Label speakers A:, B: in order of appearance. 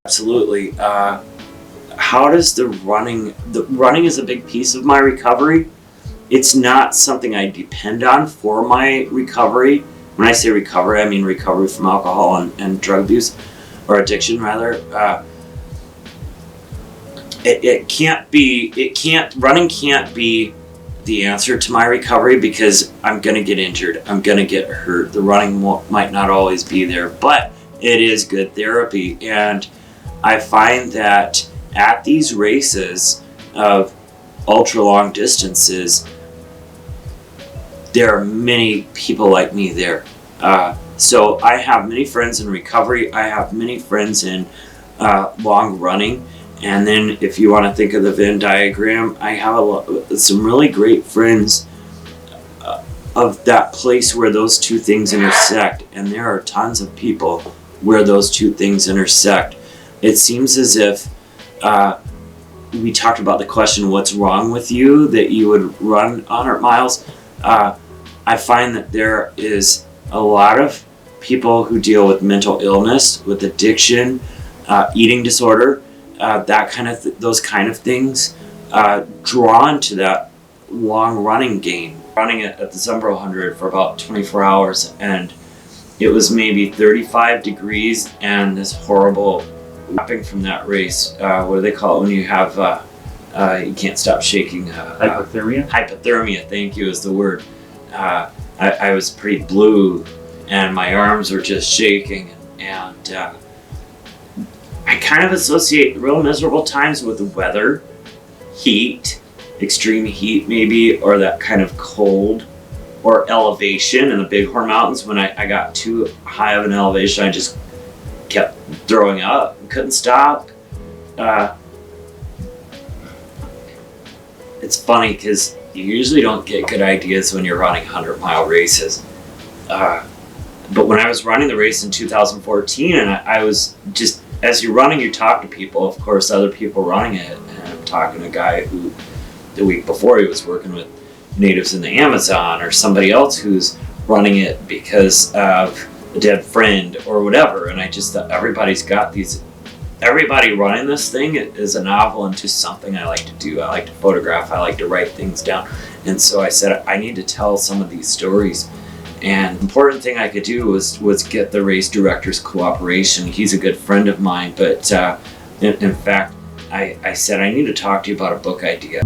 A: Absolutely. How does the running is a big piece of my recovery. It's not something I depend on for my recovery. When I say recovery, I mean recovery from alcohol and drug abuse, or addiction rather. Running can't be the answer to my recovery, because I'm going to get injured. I'm going to get hurt. The running might not always be there, but it is good therapy. And I find that at these races of ultra long distances, there are many people like me there. So I have many friends in recovery. I have many friends in long running. And then if you want to think of the Venn diagram, I have some really great friends of that place where those two things intersect. And there are tons of people where those two things intersect. It seems as if we talked about the question, what's wrong with you, that you would run 100 miles. I find that there is a lot of people who deal with mental illness, with addiction, eating disorder, those kind of things, drawn to that long running game. Running at the Zumbro 100 for about 24 hours, and it was maybe 35 degrees and this horrible wrapping from that race. What do they call it when you have you can't stop shaking?
B: Hypothermia?
A: Hypothermia, thank you, is the word. I was pretty blue and my arms were just shaking, and I kind of associate real miserable times with the weather, heat, extreme heat maybe, or that kind of cold, or elevation in the Bighorn Mountains. When I got too high of an elevation, I just kept throwing up and couldn't stop. It's funny because you usually don't get good ideas when you're running 100-mile races. But when I was running the race in 2014, and I was just, as you're running, you talk to people, of course, other people running it. And I'm talking to a guy who, the week before, he was working with natives in the Amazon, or somebody else who's running it because of a dead friend or whatever. And I just thought, everybody running this thing is a novel and just something I like to do. I like to photograph, I like to write things down. And so I said, I need to tell some of these stories. And the important thing I could do was get the race director's cooperation. He's a good friend of mine, but in fact, I said, I need to talk to you about a book idea.